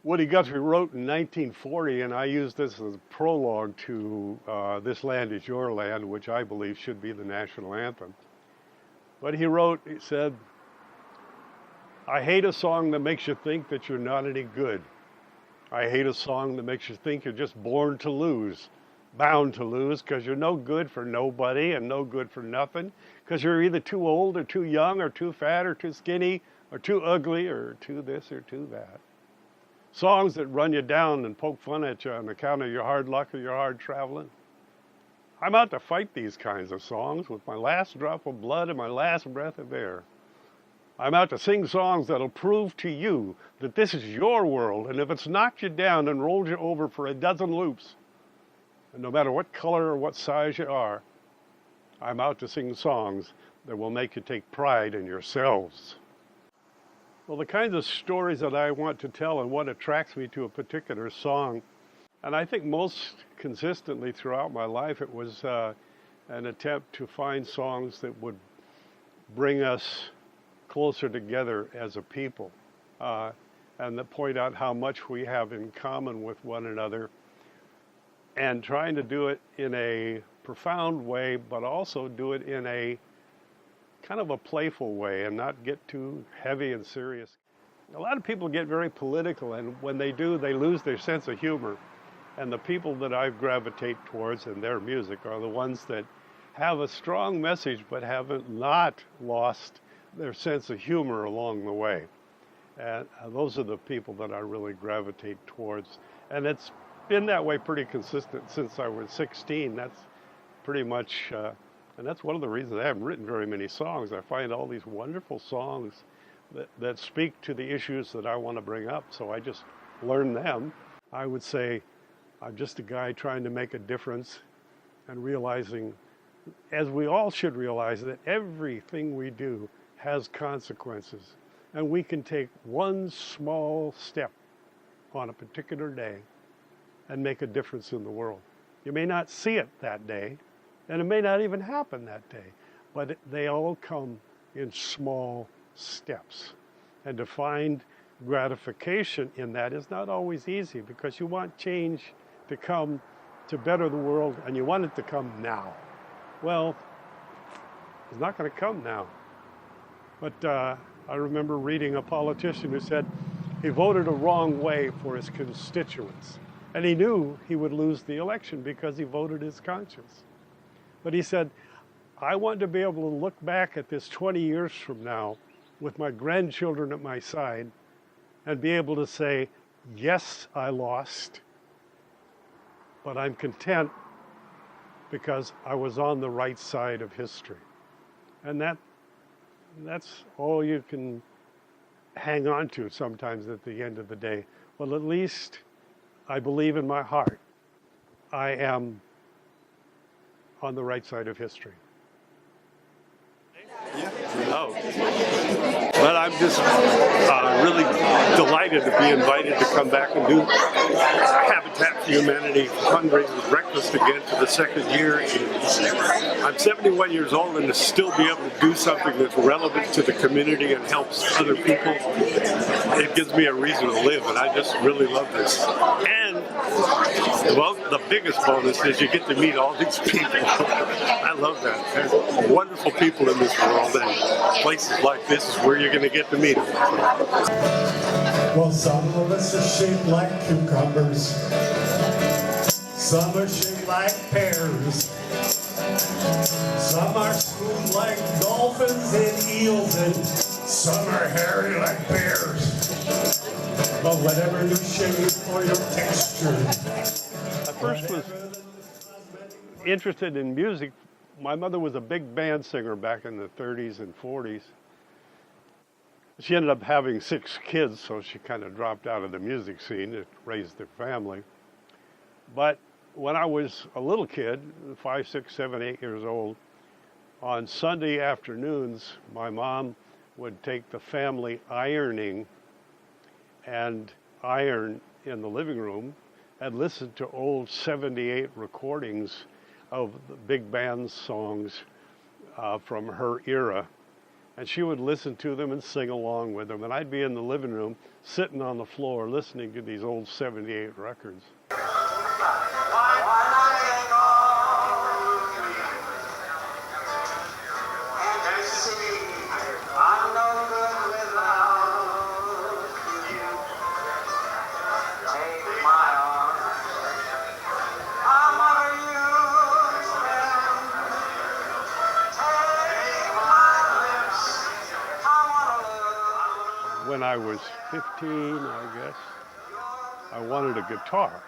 Woody Guthrie wrote in 1940, and I use this as a prologue to This Land Is Your Land, which I believe should be the national anthem. But he wrote, he said, I hate a song that makes you think that you're not any good. I hate a song that makes you think you're just born to lose, bound to lose, because you're no good for nobody and no good for nothing, because you're either too old or too young or too fat or too skinny or too ugly or too this or too that. Songs that run you down and poke fun at you on account of your hard luck or your hard traveling. I'm out to fight these kinds of songs with my last drop of blood and my last breath of air. I'm out to sing songs that'll prove to you that this is your world, and if it's knocked you down and rolled you over for a dozen loops, and no matter what color or what size you are, I'm out to sing songs that will make you take pride in yourselves. Well, the kinds of stories that I want to tell and what attracts me to a particular song, and I think most consistently throughout my life, it was an attempt to find songs that would bring us closer together as a people, and that point out how much we have in common with one another, and trying to do it in a profound way, but also do it in a kind of a playful way and not get too heavy and serious. A lot of people get very political, and when they do, they lose their sense of humor. And the people that I gravitate towards in their music are the ones that have a strong message but haven't not lost their sense of humor along the way. And those are the people that I really gravitate towards. And it's been that way pretty consistent since I was 16. That's pretty much, and that's one of the reasons I haven't written very many songs. I find all these wonderful songs that speak to the issues that I want to bring up, so I just learn them. I would say I'm just a guy trying to make a difference and realizing, as we all should realize, that everything we do has consequences, and we can take one small step on a particular day and make a difference in the world. You may not see it that day, and it may not even happen that day, but they all come in small steps. And to find gratification in that is not always easy, because you want change to come to better the world, and you want it to come now. Well, it's not going to come now. But I remember reading a politician who said he voted a wrong way for his constituents. And he knew he would lose the election because he voted his conscience. But he said, I want to be able to look back at this 20 years from now with my grandchildren at my side and be able to say, yes, I lost, but I'm content because I was on the right side of history. And that's all you can hang on to sometimes at the end of the day. Well, at least I believe in my heart I am on the right side of history. Oh, but I'm just really delighted to be invited to come back and do Habitat for Humanity fundraising breakfast again for the second year. I'm 71 years old, and to still be able to do something that's relevant to the community and helps other people, it gives me a reason to live, and I just really love this. And, well, the biggest bonus is you get to meet all these people. I love that. There's wonderful people in this world, and places like this is where you're going to get to meet them. Well, some of us are shaped like cucumbers, some are shaped like pears, some are smooth like dolphins and eels, and some are hairy like bears. But whatever your shape or your texture. I first was interested in music. My mother was a big band singer back in the 30s and 40s. She ended up having 6 kids, so she kind of dropped out of the music scene to raise their family. But when I was a little kid, 5, 6, 7, 8 years old, on Sunday afternoons, my mom would take the family ironing and iron in the living room and listen to old 78 recordings of the big band songs from her era. And she would listen to them and sing along with them. And I'd be in the living room, sitting on the floor, listening to these old 78 records. When I was 15, I guess, I wanted a guitar.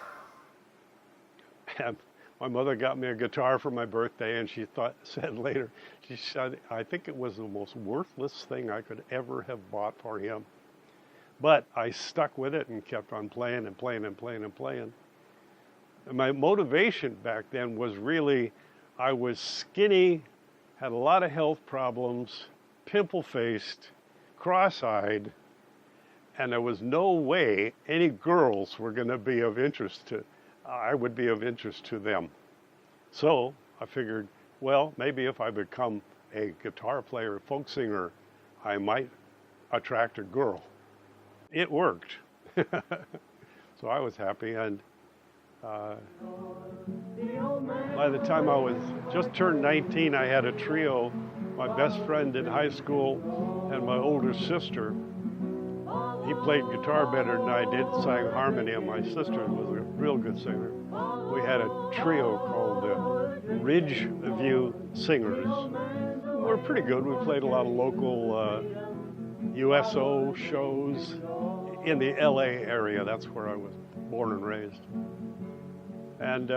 And my mother got me a guitar for my birthday, and she said later, she said, I think it was the most worthless thing I could ever have bought for him. But I stuck with it and kept on playing and playing and playing and playing. And my motivation back then was really, I was skinny, had a lot of health problems, pimple-faced, cross-eyed, and there was no way any girls were going to be of interest to, I would be of interest to them. So I figured, well, maybe if I become a guitar player, folk singer, I might attract a girl. It worked. So I was happy, and by the time I was just turned 19, I had a trio, my best friend in high school and my older sister. He played guitar better than I did, sang harmony, and my sister was a real good singer. We had a trio called the Ridge View Singers. We were pretty good. We played a lot of local USO shows in the LA area. That's where I was born and raised. And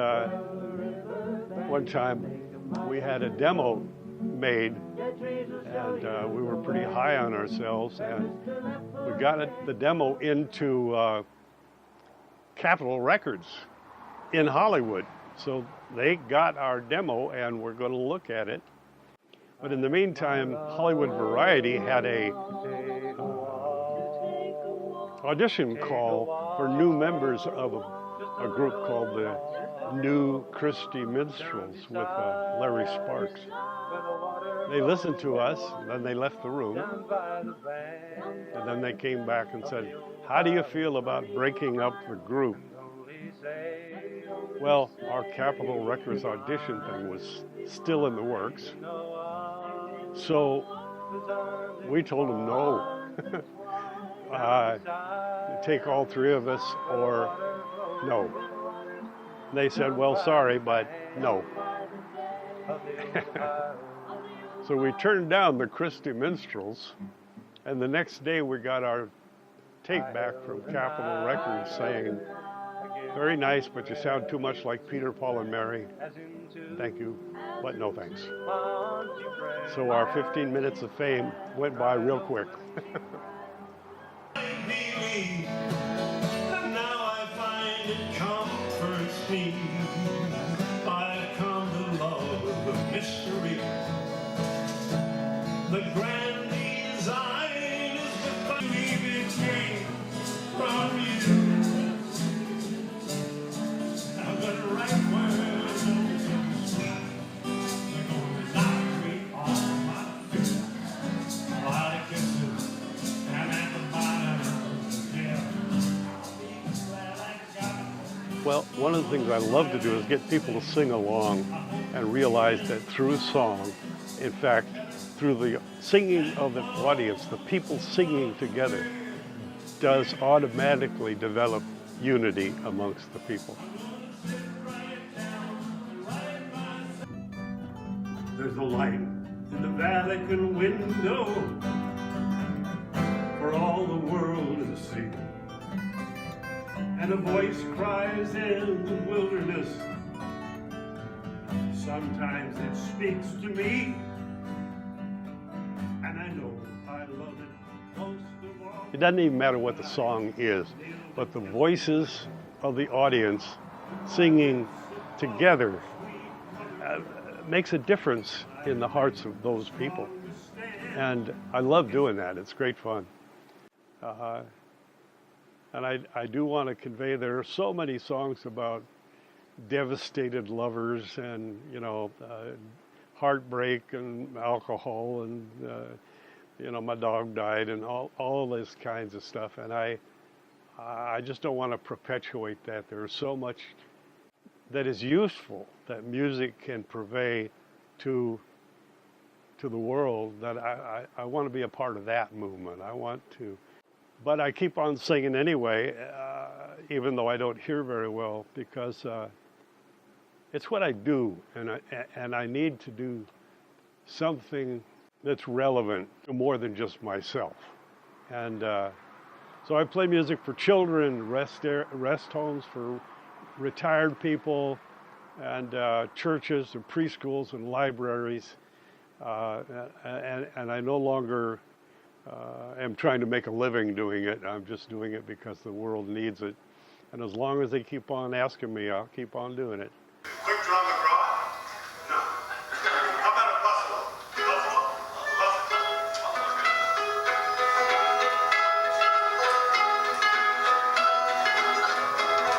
one time we had a demo made, and we were pretty high on ourselves, and we got the demo into Capitol Records in Hollywood. So they got our demo, and we're going to look at it. But in the meantime, Hollywood Variety had a audition call for new members of a group called the New Christy Minstrels with Larry Sparks. They listened to us, and then they left the room. And then they came back and said, how do you feel about breaking up the group? Well, our Capitol Records audition thing was still in the works. So we told them no. Take all three of us or no. They said, well, sorry, but no. So we turned down the Christy Minstrels, and the next day we got our tape back from Capitol Records saying, very nice, but you sound too much like Peter, Paul, and Mary. Thank you, but no thanks. So our 15 minutes of fame went by real quick. And now I find it comforts me. I've come to love the mystery. The grand design is the we became from you. I'm gonna write words they're gonna knock me off my feet. A lot of kisses and at the bottom, yeah. Well, one of the things I love to do is get people to sing along and realize that through song, in fact, through the singing of the audience, the people singing together does automatically develop unity amongst the people. There's a light in the Vatican window for all the world to see. And a voice cries in the wilderness. Sometimes it speaks to me. And I know I love it most of all. It doesn't even matter what the song is, but the voices of the audience singing together makes a difference in the hearts of those people. And I love doing that. It's great fun. And I do want to convey there are so many songs about devastated lovers and, heartbreak and alcohol and my dog died and all this kinds of stuff. And I just don't want to perpetuate that. There's so much that is useful that music can purvey to the world that I want to be a part of that movement. I want to, but I keep on singing anyway, even though I don't hear very well, because it's what I do, and I need to do something that's relevant to more than just myself. And so I play music for children, rest homes for retired people, and churches and preschools and libraries. And I no longer am trying to make a living doing it. I'm just doing it because the world needs it. And as long as they keep on asking me, I'll keep on doing it. Quick draw McGraw? No. How about a buffalo? Buffalo?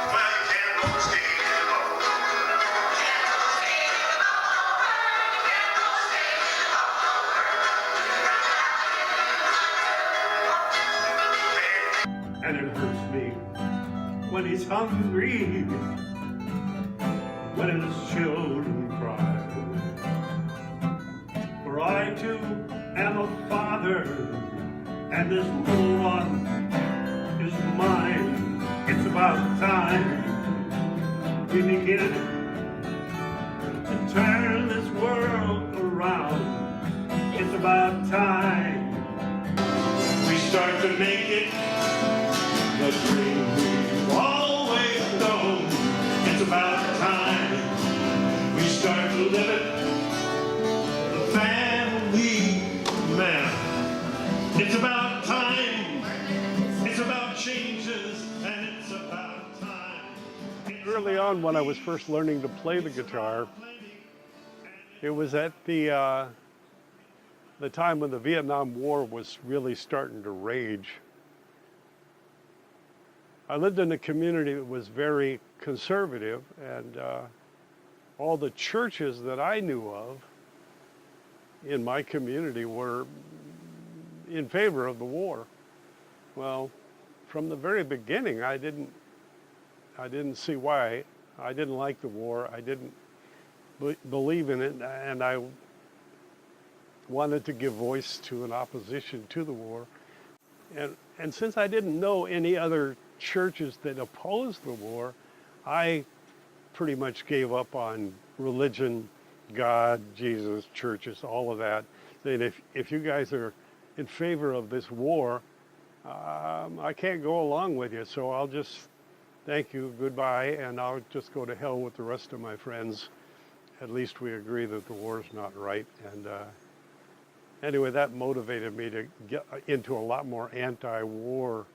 Well, you can't go skating in a buffalo. And it hurts me when he's hungry, when his children cry. For I too am a father, and this little one is mine. It's about time we begin to turn this world around. It's about time we start to make it the dream we've always known. It's about time we start to live it, the family man. It's about time, it's about changes, and it's about time. Early on, when I was first learning to play the guitar, it was at the time when the Vietnam War was really starting to rage. I lived in a community that was very conservative, and all the churches that I knew of in my community were in favor of the war. Well, from the very beginning, I didn't see why. I didn't like the war. I didn't believe in it, and I wanted to give voice to an opposition to the war. And since I didn't know any other churches that opposed the war, I pretty much gave up on religion, God, Jesus, churches, all of that. Saying if you guys are in favor of this war, I can't go along with you, so I'll just thank you, goodbye, and I'll just go to hell with the rest of my friends. At least we agree that the war's not right. And anyway, that motivated me to get into a lot more anti-war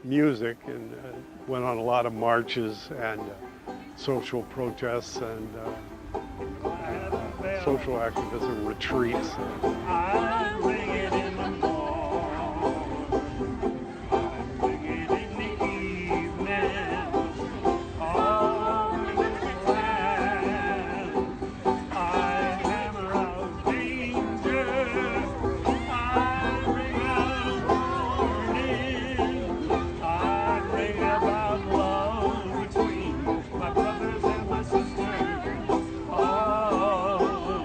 music, and went on a lot of marches and social protests and social activism retreats. I ring it in the morning, I ring it in the evening, all over this land. I hammer out danger, I ring out warning, I ring about love between my brothers and my sisters, all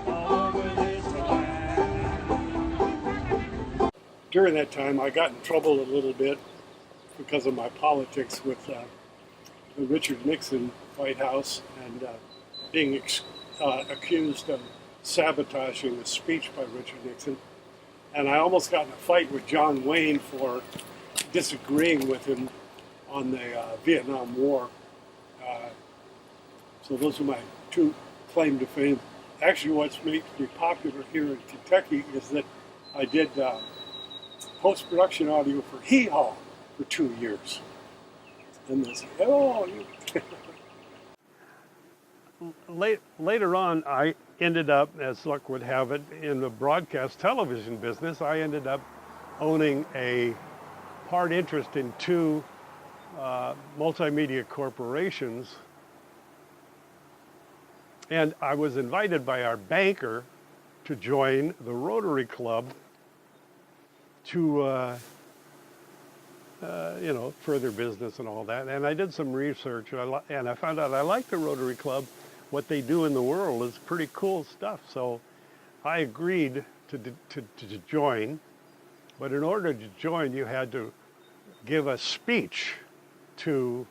over this land. During that time, I got in trouble a little bit because of my politics with the Richard Nixon White House, and being accused of sabotaging a speech by Richard Nixon. And I almost got in a fight with John Wayne for disagreeing with him on the Vietnam War. So those are my two claim to fame. Actually, what's made me popular here in Kentucky is that I did post-production audio for Hee Haw for 2 years. And they said, oh, you... Later on, I ended up, as luck would have it, in the broadcast television business. I ended up owning a part interest in two multimedia corporations. And I was invited by our banker to join the Rotary Club to, further business and all that. And I did some research, and I found out I like the Rotary Club. What they do in the world is pretty cool stuff. So I agreed to join. But in order to join, you had to give a speech to,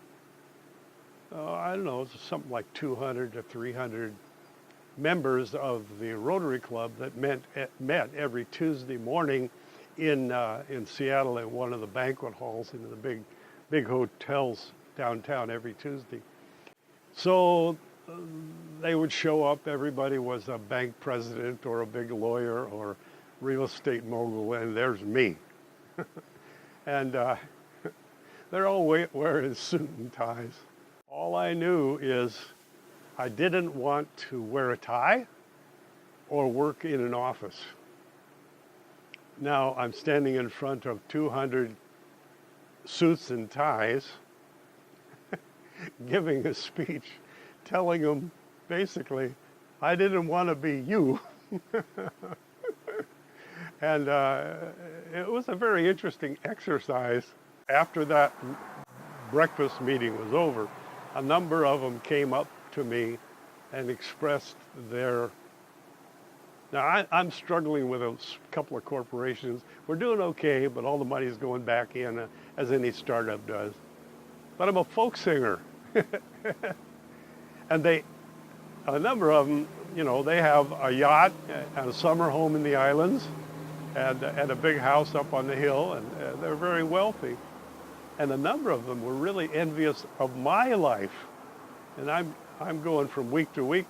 I don't know, something like 200 to 300 members of the Rotary Club that met every Tuesday morning in Seattle at one of the banquet halls in the big hotels downtown every Tuesday. So they would show up. Everybody was a bank president or a big lawyer or real estate mogul, and there's me. And they're all wearing suit and ties. All I knew is I didn't want to wear a tie or work in an office. Now I'm standing in front of 200 suits and ties, giving a speech, telling them basically, I didn't want to be you. And it was a very interesting exercise. After that breakfast meeting was over, a number of them came up to me and expressed their... Now, I'm struggling with a couple of corporations. We're doing okay, but all the money's going back in, as any startup does. But I'm a folk singer. And a number of them, they have a yacht and a summer home in the islands and a big house up on the hill, and they're very wealthy. And a number of them were really envious of my life. And I'm going from week to week.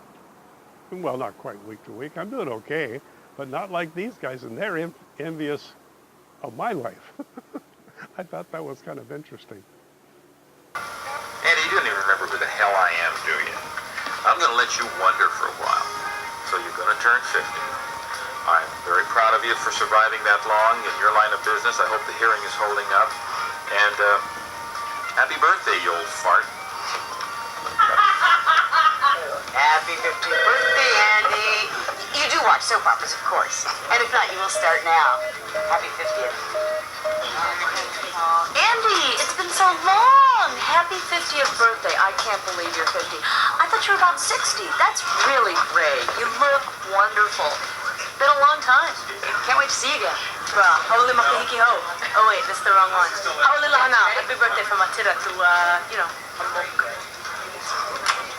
Well, not quite week to week. I'm doing okay, but not like these guys, and they're envious of my life. I thought that was kind of interesting. Andy, you don't even remember who the hell I am, do you? I'm going to let you wonder for a while. So you're going to turn 50. I'm very proud of you for surviving that long in your line of business. I hope the hearing is holding up. And happy birthday, you old fart. Happy 50th birthday, Andy. You do watch soap operas, of course. And if not, you will start now. Happy 50th. Andy, it's been so long. Happy 50th birthday. I can't believe you're 50. I thought you were about 60. That's really great. You look wonderful. Been a long time. Can't wait to see you again. Haole makahiki ho. Oh wait, that's the wrong one. Haole lahana. Happy birthday from Atira to, Hamok.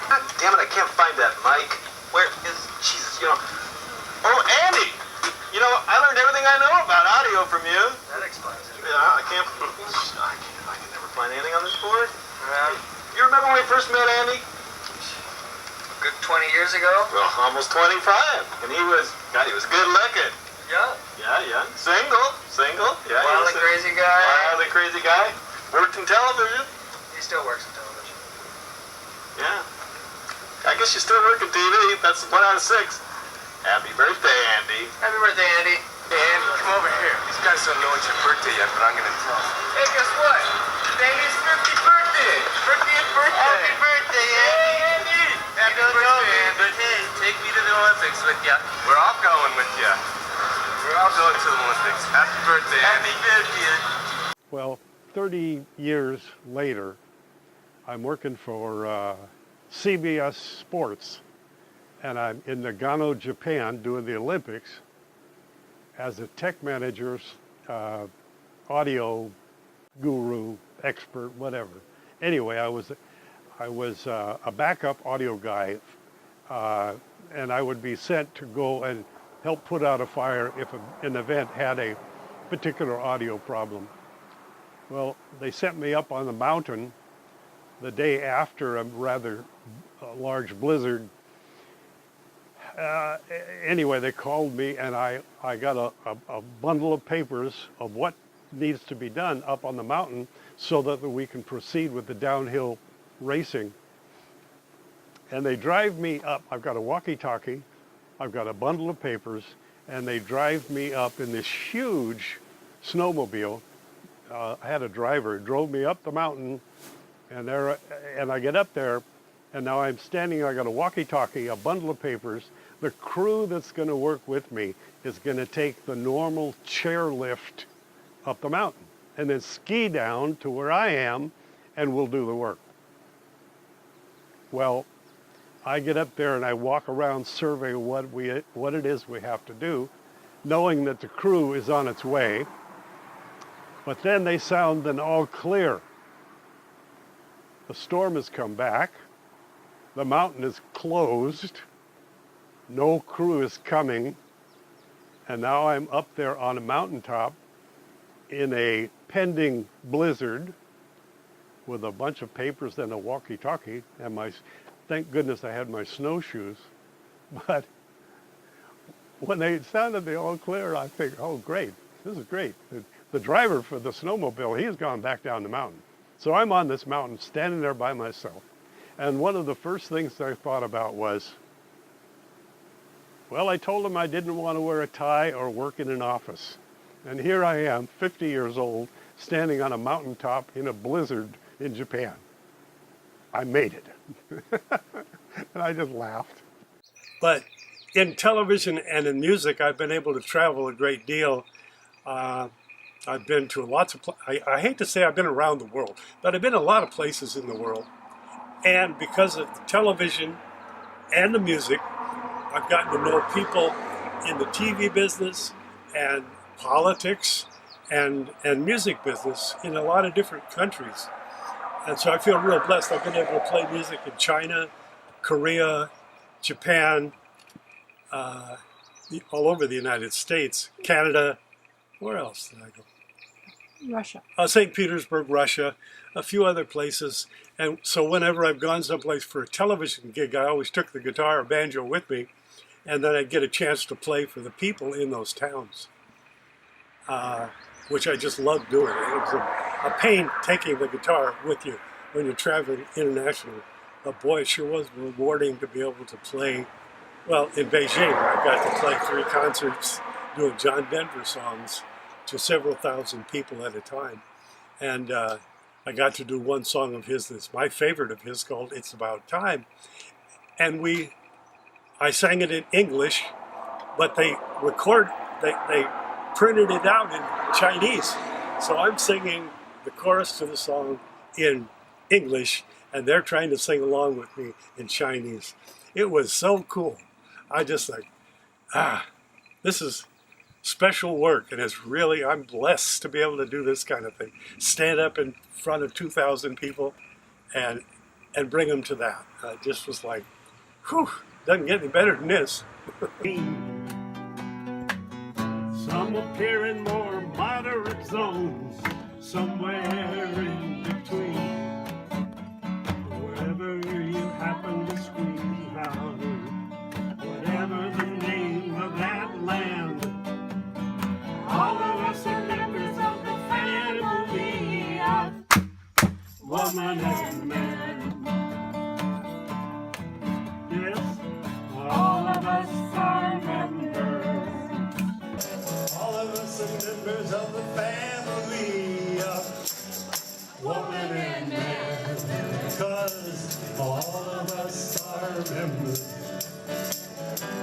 God damn it, I can't find that mic. Where is... Jesus, Oh, Andy! I learned everything I know about audio from you. That explains it. Yeah, I can never find anything on this board. You remember when we first met, Andy? Good 20 years ago? Well, almost 25. And he was good looking. Yeah. Yeah. Single. Yeah. Wildly crazy guy. Wildly crazy guy. Worked in television. He still works in television. Yeah. I guess you still work at TV. That's 1 out of 6. Happy birthday, Andy. Happy birthday, Andy. Hey, Andy, come over here. These guys don't know it's your birthday yet, but I'm gonna tell them. Hey, guess what? It's Andy's 50th birthday. 50th birthday. Happy birthday, Andy. Happy birthday, Andy. But hey, take me to the Olympics with ya. We're all going with ya. We're all going to the Olympics. Happy birthday, Andy. Happy 50th. Well, 30 years later, I'm working for CBS Sports, and I'm in Nagano, Japan, doing the Olympics as a tech manager, audio guru, expert, whatever. Anyway, I was a backup audio guy, and I would be sent to go and help put out a fire if an event had a particular audio problem. Well, they sent me up on the mountain the day after a rather large blizzard. Anyway, they called me, and I got a bundle of papers of what needs to be done up on the mountain so that we can proceed with the downhill racing. And they drive me up. I've got a walkie-talkie, I've got a bundle of papers, and they drive me up in this huge snowmobile. I had a driver, drove me up the mountain, and I get up there, and now I'm standing, I got a walkie-talkie, a bundle of papers, The crew that's going to work with me is going to take the normal chairlift up the mountain and then ski down to where I am, and we'll do the work. Well, I get up there and I walk around, survey what it is we have to do, knowing that the crew is on its way. But then they sound an all clear. The storm has come back. The mountain is closed. No crew is coming. And now I'm up there on a mountaintop in a pending blizzard with a bunch of papers and a walkie-talkie, and thank goodness I had my snowshoes. But when they sounded the all clear, I think, oh great, this is great. The driver for the snowmobile, he's gone back down the mountain. So I'm on this mountain, standing there by myself. And one of the first things I thought about was, well, I told him I didn't want to wear a tie or work in an office. And here I am, 50 years old, standing on a mountaintop in a blizzard in Japan. I made it. And I just laughed. But in television and in music, I've been able to travel a great deal. I've been to lots of I hate to say I've been around the world, but I've been a lot of places in the world. And because of the television and the music, I've gotten to know people in the TV business and politics and music business in a lot of different countries. And so I feel real blessed. I've been able to play music in China, Korea, Japan, all over the United States, Canada. Where else did I go? Russia. St. Petersburg, Russia, a few other places. And so whenever I've gone someplace for a television gig, I always took the guitar or banjo with me, and then I'd get a chance to play for the people in those towns, which I just loved doing. It was a pain taking the guitar with you when you're traveling internationally. But boy, it sure was rewarding to be able to play. Well, in Beijing, I got to play 3 concerts doing John Denver songs to several thousand people at a time. And I got to do one song of his that's my favorite of his, called It's About Time. And I sang it in English, but they printed it out in Chinese. So I'm singing the chorus to the song in English, and they're trying to sing along with me in Chinese. It was so cool. I just like, this is special work, and I'm blessed to be able to do this kind of thing. Stand up in front of 2,000 people and bring them to that. It just was like, whew, doesn't get any better than this. Some appear in more moderate zones, somewhere in between. Wherever you happen to squeeze out, whatever the name of that land, all of us are members of the family of woman and man. Yes, all of us are members. All of us are members of the family of woman and man. Because all of us are members.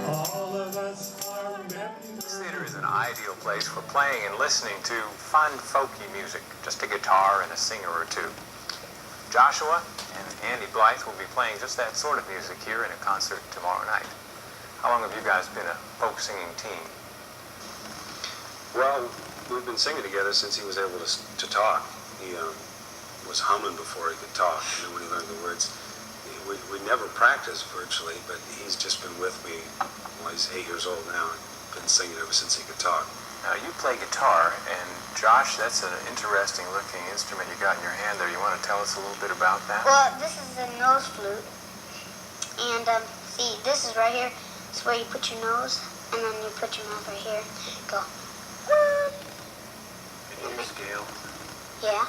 All of us are members. This theater is an ideal place for playing and listening to fun, folky music, just a guitar and a singer or two. Joshua and Andy Blyth will be playing just that sort of music here in a concert tomorrow night. How long have you guys been a folk singing team? Well, we've been singing together since he was able to talk. He was humming before he could talk, and then when he learned the words, we never practiced virtually, but he's just been with me. Well, he's 8 years old now, and been singing ever since he could talk. Now, you play guitar, and Josh, that's an interesting looking instrument you got in your hand there. You want to tell us a little bit about that? Well, this is a nose flute, and see, this is right here. It's where you put your nose, and then you put your mouth right here. Go. Can you scale? Yeah.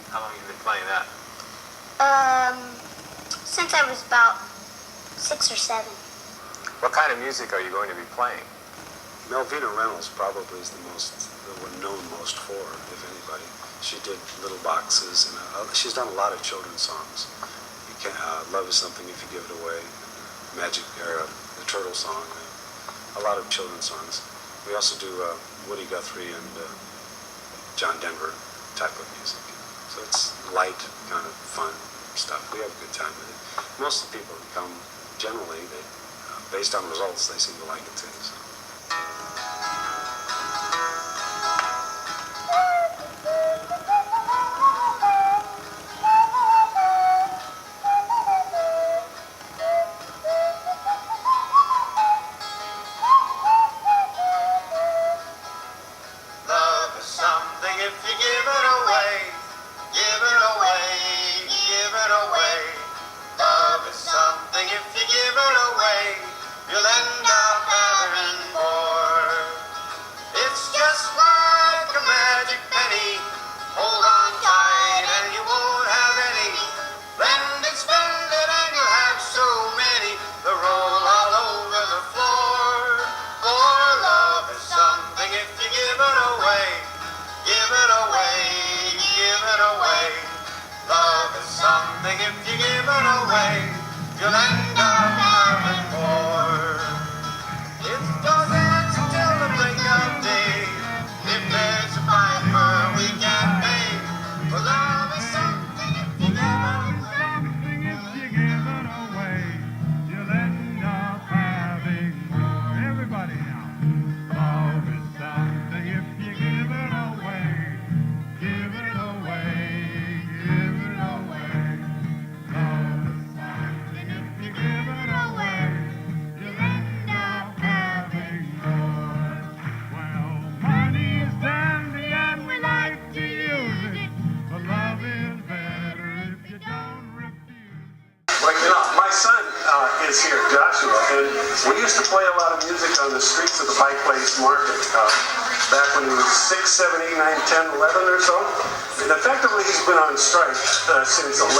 How long have you been playing that? Since I was about 6 or 7. What kind of music are you going to be playing? Melvina Reynolds probably is the one known most for, if anybody. She did Little Boxes, and she's done a lot of children's songs. Love Is Something If You Give It Away, Magic, or the Turtle Song, a lot of children's songs. We also do Woody Guthrie and John Denver type of music. So it's light, kind of fun stuff. We have a good time with it. Most of the people who come, generally, based on results, they seem to like it too. So. Is here, Joshua, and we used to play a lot of music on the streets of the Pike Place Market back when he was 6, 7, 8, 9, 10, 11 or so. And effectively, he's been on strike since 11.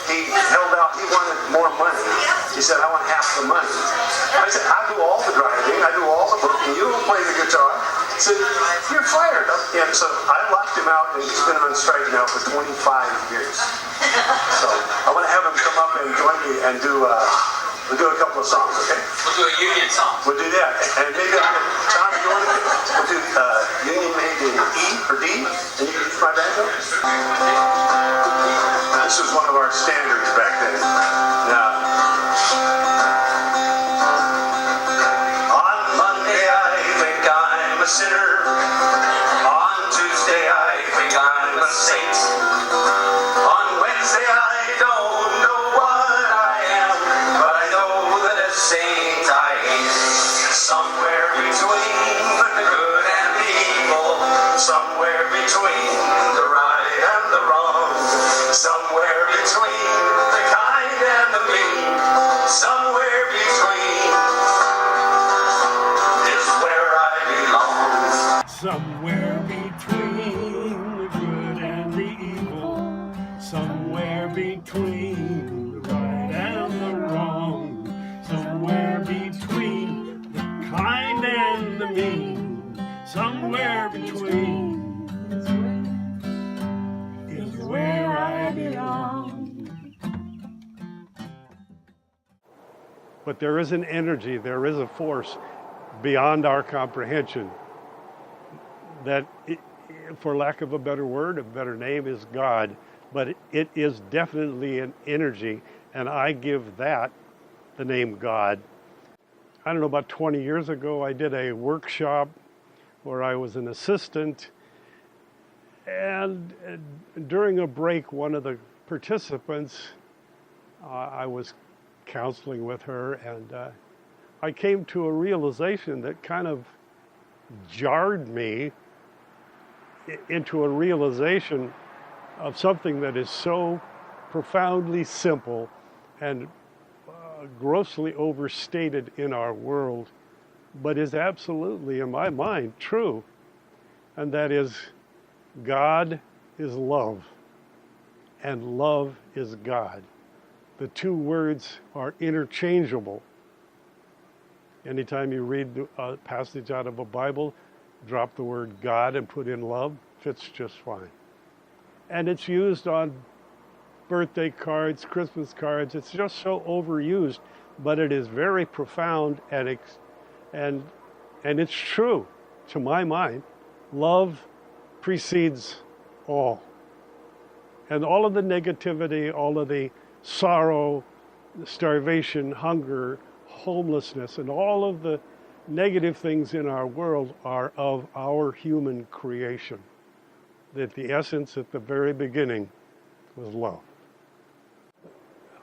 He held out, he wanted more money. He said, I want half the money. I said, I do all the driving, I do all the booking, you play the guitar. He said, you're fired. And so I locked him out, and he's been on strike now for 25 years. So I want to have him come up and join me and we'll do a couple of songs, okay? We'll do a union song. We'll do that. And maybe Tom, you want to we'll do Union Made in E or D? And you can use my banjo? This was one of our standards back then. Now, on Monday I think I'm a sinner. On Tuesday I think I'm a saint. On Wednesday I don't know what I am, but I know that as saint I ain't. Somewhere between the good and the evil, somewhere between the right and the wrong, somewhere between the kind and the mean, somewhere between is where I belong. Somewhere between the good and the evil, somewhere between the right and the wrong, somewhere between the kind and the mean, somewhere between is where I belong. But there is an energy, there is a force beyond our comprehension that, for lack of a better word, a better name, is God. But it is definitely an energy, and I give that the name God. I don't know, about 20 years ago, I did a workshop where I was an assistant, and during a break, one of the participants, I was counseling with her, and I came to a realization that kind of jarred me into a realization of something that is so profoundly simple and grossly overstated in our world, but is absolutely, in my mind, true. And that is, God is love, and love is God. The two words are interchangeable. Anytime you read a passage out of a Bible, drop the word God and put in love, fits just fine. And it's used on birthday cards, Christmas cards. It's just so overused, but it is very profound and it's true to my mind. Love precedes all. And all of the negativity, all of the sorrow, starvation, hunger, homelessness, and all of the negative things in our world are of our human creation. That the essence at the very beginning was love.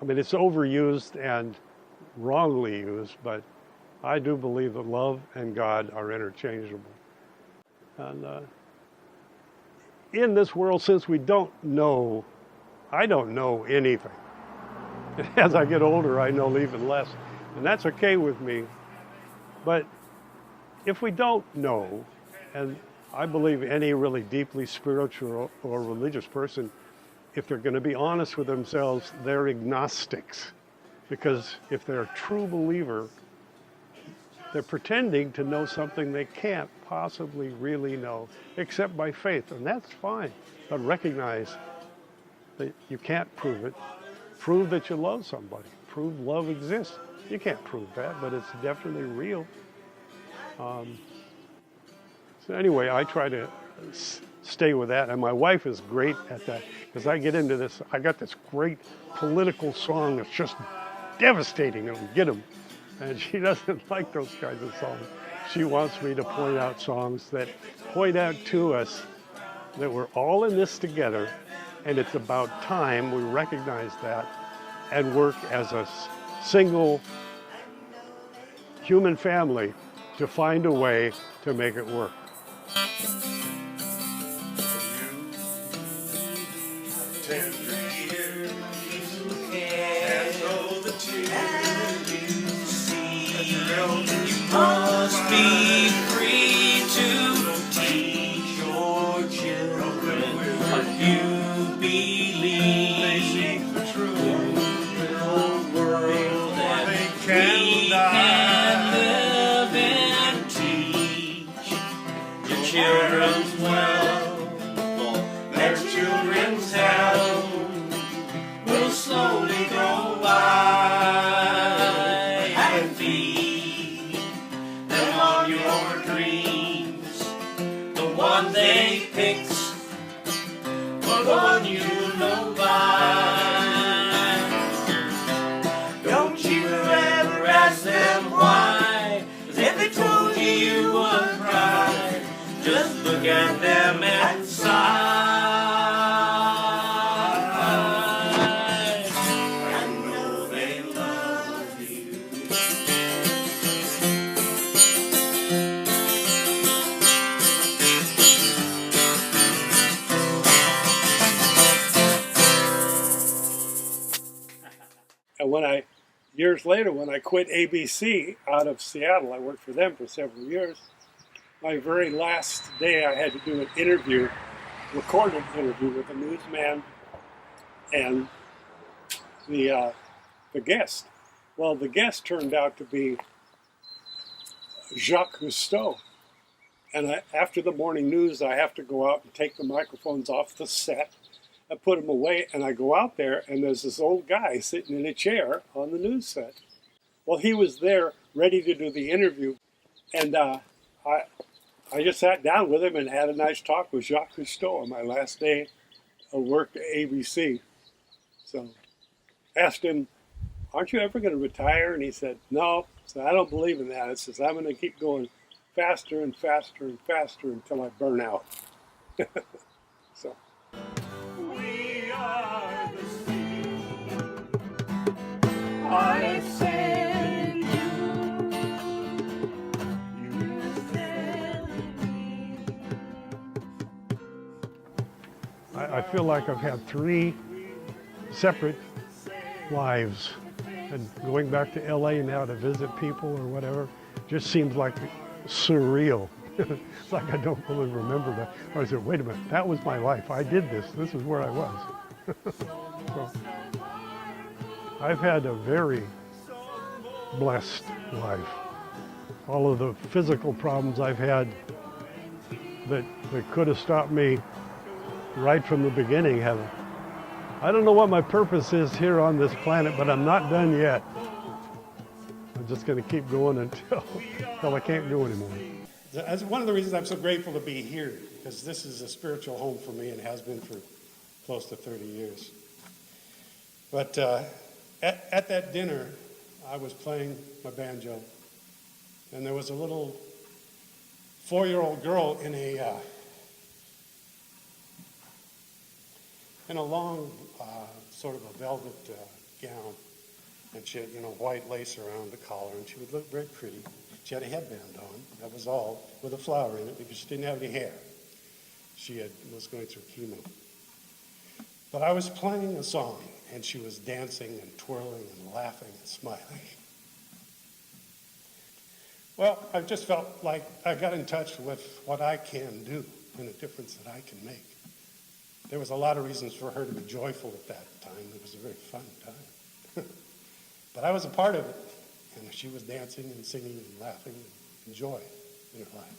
I mean, it's overused and wrongly used, but I do believe that love and God are interchangeable. And in this world, since we don't know, I don't know anything. As I get older, I know even less, and that's okay with me. But if we don't know, and I believe any really deeply spiritual or religious person, if they're going to be honest with themselves, they're agnostics. Because if they're a true believer, they're pretending to know something they can't possibly really know, except by faith, and that's fine. But recognize that you can't prove it. Prove that you love somebody. Prove love exists. You can't prove that, but it's definitely real. So anyway, I try to stay with that, and my wife is great at that, because I get into this. I got this great political song that's just devastating, and get them. And she doesn't like those kinds of songs. She wants me to point out songs that point out to us that we're all in this together, and it's about time we recognize that and work as a single human family to find a way to make it work. Must be free to teach your children what you believe. The true world that we can live and teach your children's well, their children's hell will slowly go by. They pick for the one you know by. Don't you ever ask them why, 'cause if they told you, you would cry. Just look at them and sigh. I know they love you. And years later, when I quit ABC out of Seattle, I worked for them for several years. My very last day, I had to do an interview, recorded interview with a newsman and the guest. Well, the guest turned out to be Jacques Cousteau. And after the morning news, I have to go out and take the microphones off the set. I put them away, and I go out there, and there's this old guy sitting in a chair on the news set. Well, he was there ready to do the interview, and I just sat down with him and had a nice talk with Jacques Cousteau on my last day of work at ABC. So asked him, "Aren't you ever going to retire?" And he said, "No, so I don't believe in that." It says, "I'm going to keep going faster and faster and faster until I burn out." So. We are the sea. I sail in you. You sail in me. I feel like I've had 3 separate lives, and going back to LA now to visit people or whatever just seems like surreal. It's like I don't really remember that. Or I said, wait a minute, that was my life. I did this. This is where I was. So, I've had a very blessed life. All of the physical problems I've had that could have stopped me right from the beginning have I don't know what my purpose is here on this planet, but I'm not done yet. I'm just going to keep going until I can't go anymore. That's one of the reasons I'm so grateful to be here, because this is a spiritual home for me and has been for close to 30 years. But at that dinner, I was playing my banjo, and there was a little 4-year-old girl in a long sort of a velvet gown, and she had, white lace around the collar, and she would look very pretty. She had a headband on, that was all, with a flower in it, because she didn't have any hair. She was going through chemo. But I was playing a song, and she was dancing and twirling and laughing and smiling. Well, I just felt like I got in touch with what I can do and the difference that I can make. There was a lot of reasons for her to be joyful at that time. It was a very fun time. But I was a part of it, and she was dancing and singing and laughing and joy in her life.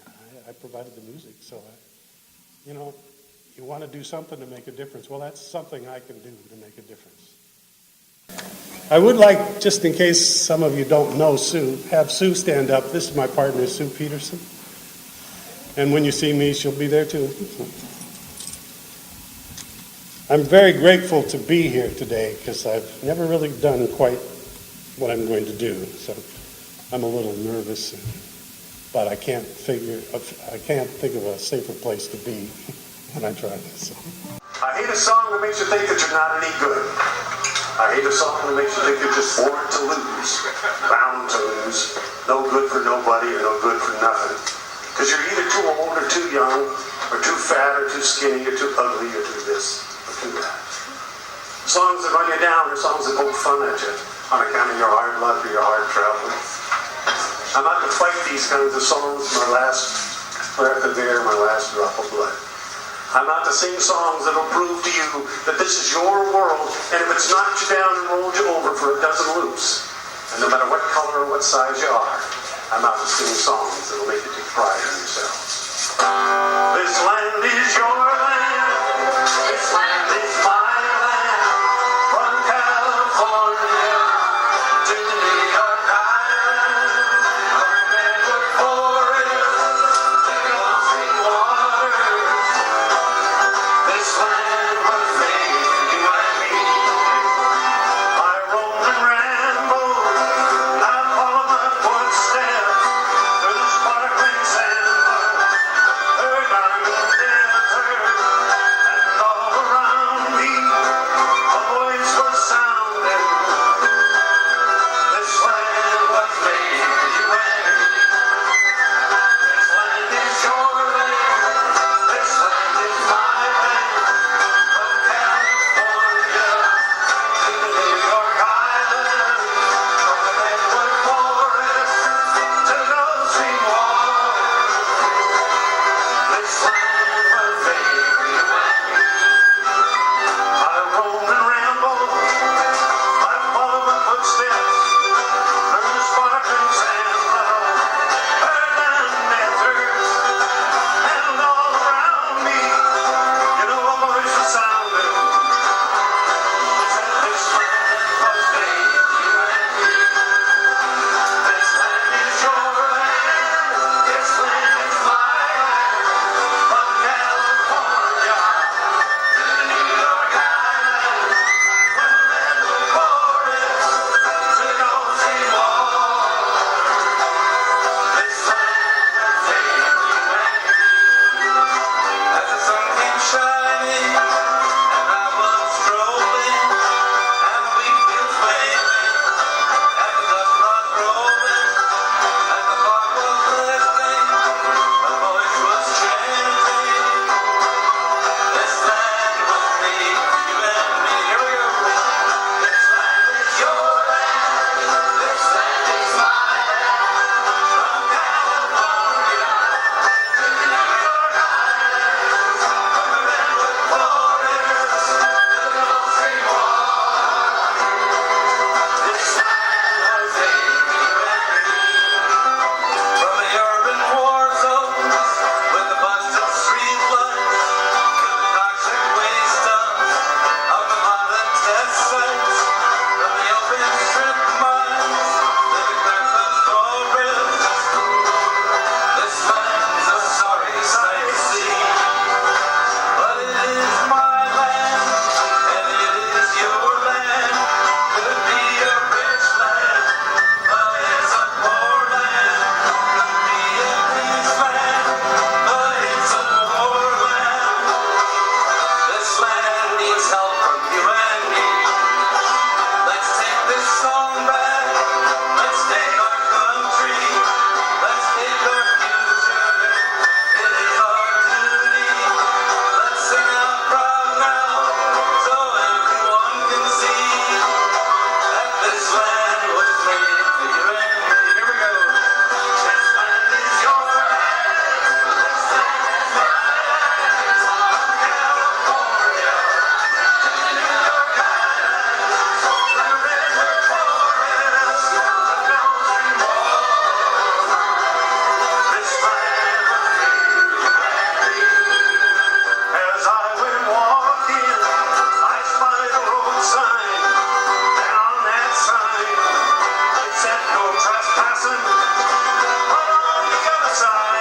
And I provided the music, so you want to do something to make a difference. Well, that's something I can do to make a difference. I would like, just in case some of you don't know Sue, have Sue stand up. This is my partner, Sue Peterson. And when you see me, she'll be there too. I'm very grateful to be here today because I've never really done quite what I'm going to do. So I'm a little nervous, but I can't think of a safer place to be when I try this. I hate a song that makes you think that you're not any good. I hate a song that makes you think you're just born to lose, bound to lose, no good for nobody or no good for nothing. Because you're either too old or too young, or too fat or too skinny, or too ugly, or too this, or too that. Songs that run you down are songs that poke fun at you on account of your hard luck or your hard travel. I'm not to fight these kinds of songs, my last breath of air, my last drop of blood. I'm not to sing songs that will prove to you that this is your world, and if it's knocked you down and rolled you over for a dozen loops, and no matter what color or what size you are, I'm not to sing songs that will make you take pride in yourselves. This land is your land. This land is my land. From California to the New York Island, from redwood forest to glassy water. This land was made for you and me. I roam and ramble, I follow my footsteps through the sparkling sand, her diamond desert. side.